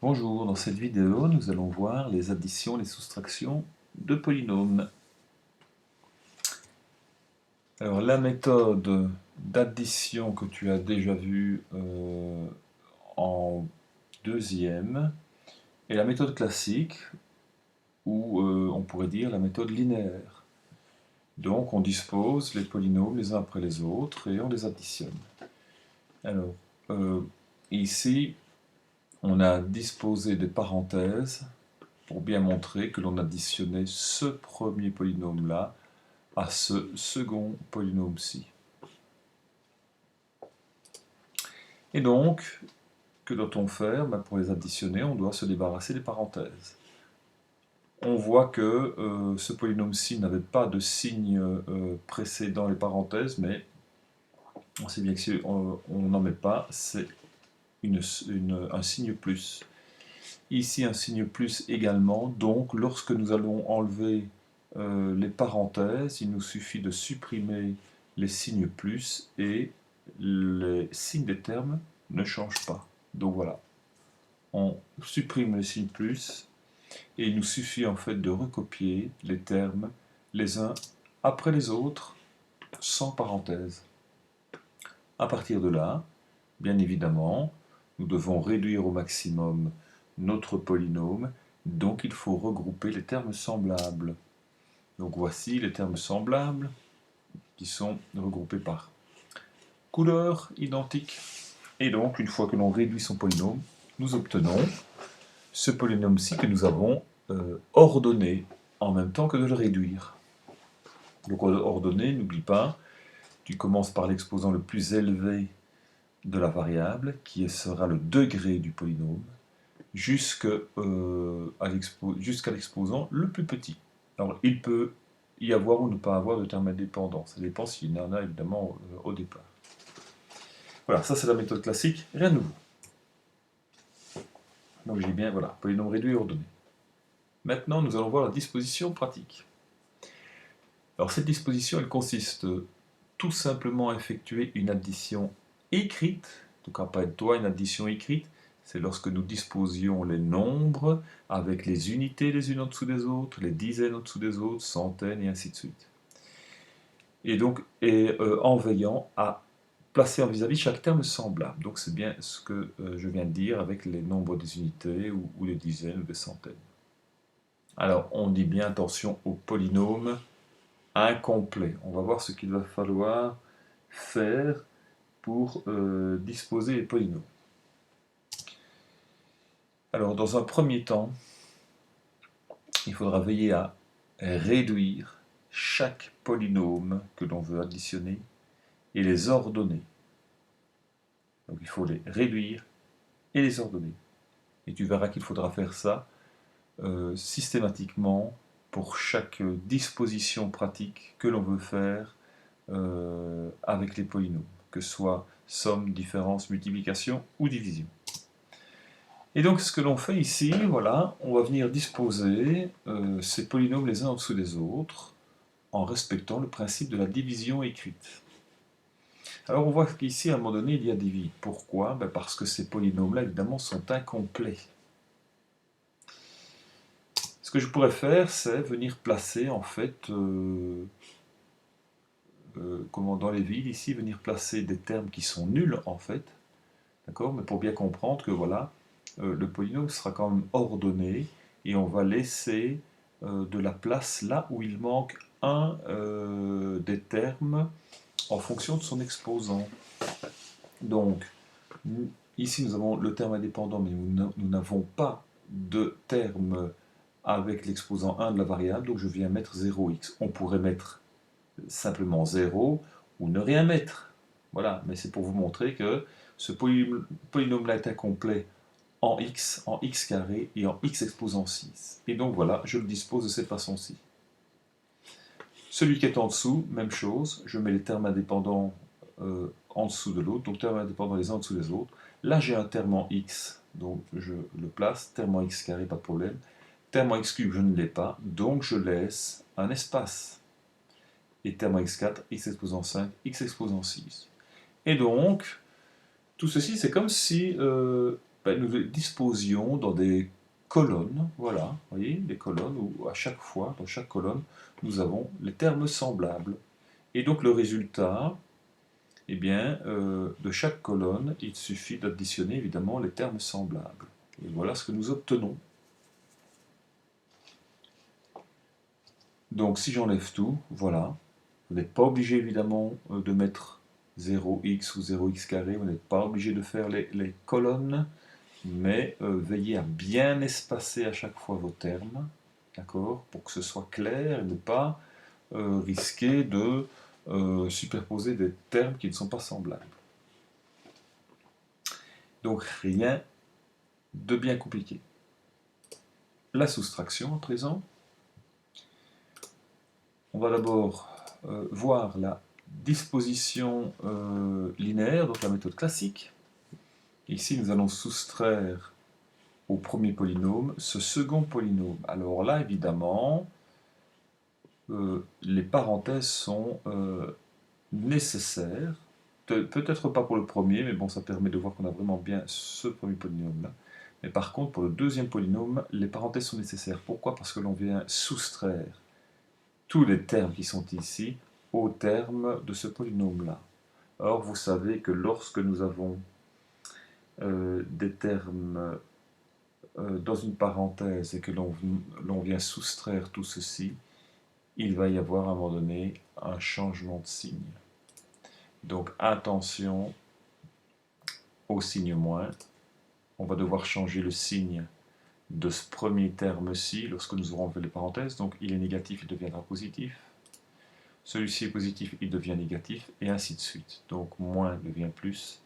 Bonjour, dans cette vidéo, nous allons voir les additions et les soustractions de polynômes. Alors, la méthode d'addition que tu as déjà vue en deuxième est la méthode classique, ou on pourrait dire la méthode linéaire. Donc, on dispose les polynômes les uns après les autres et on les additionne. Alors, euh, ici, on a disposé des parenthèses pour bien montrer que l'on additionnait ce premier polynôme-là à ce second polynôme-ci. Et donc, que doit-on faire? Pour les additionner, on doit se débarrasser des parenthèses. On voit que ce polynôme-ci n'avait pas de signe précédent les parenthèses, mais on sait bien que si on n'en met pas, c'est un signe plus. Ici, un signe plus également, donc lorsque nous allons enlever les parenthèses, il nous suffit de supprimer les signes plus et les signes des termes ne changent pas. Donc voilà, on supprime les signes plus et il nous suffit en fait de recopier les termes les uns après les autres sans parenthèse. À partir de là, bien évidemment, nous devons réduire au maximum notre polynôme, donc il faut regrouper les termes semblables. Donc voici les termes semblables qui sont regroupés par couleur identique. Et donc, une fois que l'on réduit son polynôme, nous obtenons ce polynôme-ci que nous avons ordonné en même temps que de le réduire. Donc ordonné, n'oublie pas, tu commences par l'exposant le plus élevé de la variable, qui sera le degré du polynôme, jusqu'à l'exposant le plus petit. Alors, il peut y avoir ou ne pas avoir de terme indépendant. Ça dépend s'il y en a évidemment au départ. Voilà, ça c'est la méthode classique, rien de nouveau. Donc j'ai bien, voilà, polynôme réduit et ordonné. Maintenant, nous allons voir la disposition pratique. Alors cette disposition, elle consiste tout simplement à effectuer une addition écrite. Donc rappelle-toi, une addition écrite, c'est lorsque nous disposions les nombres avec les unités les unes en dessous des autres, les dizaines en dessous des autres, centaines et ainsi de suite. Et donc, en veillant à placer en vis-à-vis chaque terme semblable. Donc c'est bien ce que je viens de dire avec les nombres des unités ou les dizaines ou des centaines. Alors on dit bien attention aux polynômes incomplets. On va voir ce qu'il va falloir faire pour disposer les polynômes. Alors dans un premier temps, il faudra veiller à réduire chaque polynôme que l'on veut additionner et les ordonner. Donc il faut les réduire et les ordonner. Et tu verras qu'il faudra faire ça systématiquement pour chaque disposition pratique que l'on veut faire avec les polynômes, que ce soit somme, différence, multiplication ou division. Et donc ce que l'on fait ici, voilà, on va venir disposer ces polynômes les uns en dessous des autres en respectant le principe de la division écrite. Alors on voit qu'ici à un moment donné il y a des vides. Pourquoi? Parce que ces polynômes-là évidemment sont incomplets. Ce que je pourrais faire, c'est venir placer en fait, dans les vides ici, venir placer des termes qui sont nuls en fait, d'accord? Mais pour bien comprendre que voilà, le polynôme sera quand même ordonné et on va laisser de la place là où il manque un des termes en fonction de son exposant. Donc, ici nous avons le terme indépendant, mais nous n'avons pas de terme avec l'exposant 1 de la variable, donc je viens mettre 0x. On pourrait mettre simplement 0 ou ne rien mettre. Voilà, mais c'est pour vous montrer que ce polynôme-là est incomplet en x carré et en x exposant 6. Et donc voilà, je le dispose de cette façon-ci. Celui qui est en dessous, même chose, je mets les termes indépendants en dessous de l'autre, donc termes indépendants les uns en dessous des autres. Là j'ai un terme en x, donc je le place, terme en x carré, pas de problème. Terme en x cube, je ne l'ai pas, donc je laisse un espace. Et terme en x4, x exposant 5, x exposant 6. Et donc, tout ceci, c'est comme si nous les disposions dans des colonnes, voilà, vous voyez, des colonnes où à chaque fois, dans chaque colonne, nous avons les termes semblables. Et donc le résultat, eh bien, de chaque colonne, il suffit d'additionner évidemment les termes semblables. Et voilà ce que nous obtenons. Donc si j'enlève tout, voilà, vous n'êtes pas obligé évidemment de mettre 0x ou 0x carré, vous n'êtes pas obligé de faire les colonnes, mais veillez à bien espacer à chaque fois vos termes, d'accord, pour que ce soit clair et ne pas risquer de superposer des termes qui ne sont pas semblables. Donc rien de bien compliqué. La soustraction à présent. On va d'abord voir la disposition linéaire, donc la méthode classique. Ici, nous allons soustraire au premier polynôme ce second polynôme. Alors là, évidemment, les parenthèses sont nécessaires. Peut-être pas pour le premier, mais bon, ça permet de voir qu'on a vraiment bien ce premier polynôme-là. Mais par contre, pour le deuxième polynôme, les parenthèses sont nécessaires. Pourquoi? Parce que l'on vient soustraire tous les termes qui sont ici au terme de ce polynôme-là. Or, vous savez que lorsque nous avons des termes dans une parenthèse et que l'on vient soustraire tout ceci, il va y avoir à un moment donné un changement de signe. Donc attention au signe moins. On va devoir changer le signe de ce premier terme-ci lorsque nous aurons fait les parenthèses. Donc il est négatif, il deviendra positif. Celui-ci est positif, il devient négatif, et ainsi de suite. Donc moins devient plus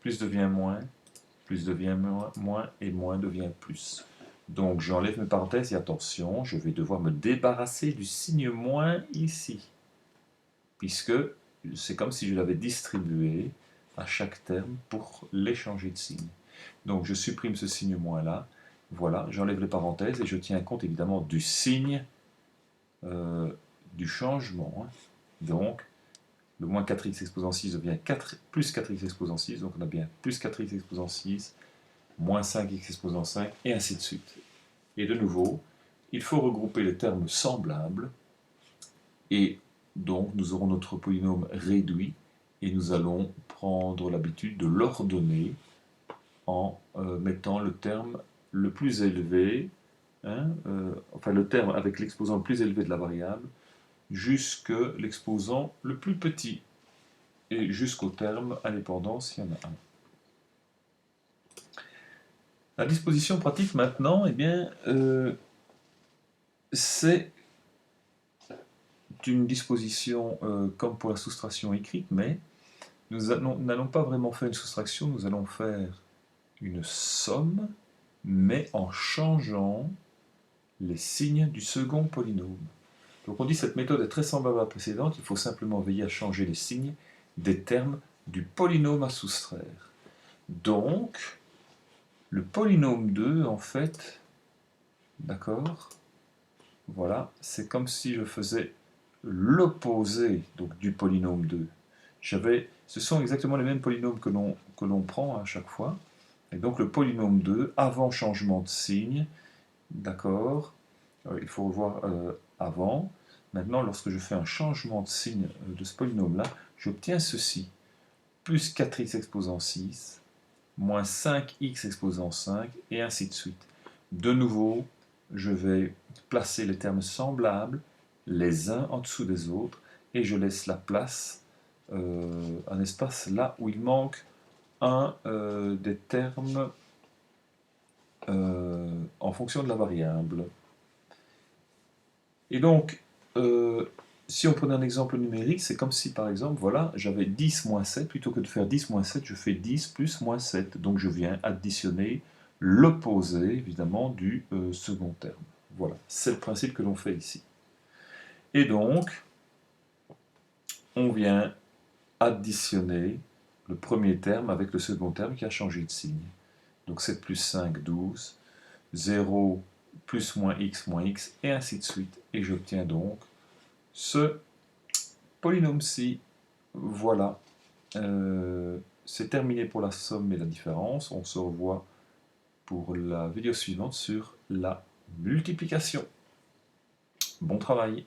devient moins, plus devient moins, et moins devient plus. Donc j'enlève mes parenthèses, et attention, je vais devoir me débarrasser du signe moins ici, puisque c'est comme si je l'avais distribué à chaque terme pour les changer de signe. Donc je supprime ce signe moins là, voilà, j'enlève les parenthèses, et je tiens compte évidemment du signe du changement. Donc, le moins 4x exposant 6 devient plus 4x exposant 6, donc on a bien plus 4x exposant 6, moins 5x exposant 5, et ainsi de suite. Et de nouveau, il faut regrouper les termes semblables, et donc nous aurons notre polynôme réduit, et nous allons prendre l'habitude de l'ordonner en mettant le terme le plus élevé, enfin le terme avec l'exposant le plus élevé de la variable, jusque l'exposant le plus petit, et jusqu'au terme indépendant s'il y en a un. La disposition pratique maintenant, eh bien, c'est une disposition comme pour la soustraction écrite, mais nous n'allons pas vraiment faire une soustraction, nous allons faire une somme, mais en changeant les signes du second polynôme. Donc on dit que cette méthode est très semblable à la précédente, il faut simplement veiller à changer les signes des termes du polynôme à soustraire. Donc, le polynôme 2, en fait, d'accord, voilà, c'est comme si je faisais l'opposé du polynôme 2. Ce sont exactement les mêmes polynômes que l'on prend à chaque fois. Et donc le polynôme 2, avant changement de signe, d'accord, il faut revoir avant. Maintenant, lorsque je fais un changement de signe de ce polynôme-là, j'obtiens ceci. Plus 4x exposant 6, moins 5x exposant 5, et ainsi de suite. De nouveau, je vais placer les termes semblables les uns en dessous des autres, et je laisse la place, un espace là où il manque un des termes en fonction de la variable. Et donc, si on prenait un exemple numérique, c'est comme si, par exemple, voilà, j'avais 10 moins 7, plutôt que de faire 10 moins 7, je fais 10 plus moins 7. Donc je viens additionner l'opposé, évidemment, du second terme. Voilà, c'est le principe que l'on fait ici. Et donc, on vient additionner le premier terme avec le second terme qui a changé de signe. Donc 7 plus 5, 12, 0 plus moins x, et ainsi de suite. Et j'obtiens donc ce polynôme-ci. Voilà. C'est terminé pour la somme et la différence. On se revoit pour la vidéo suivante sur la multiplication. Bon travail!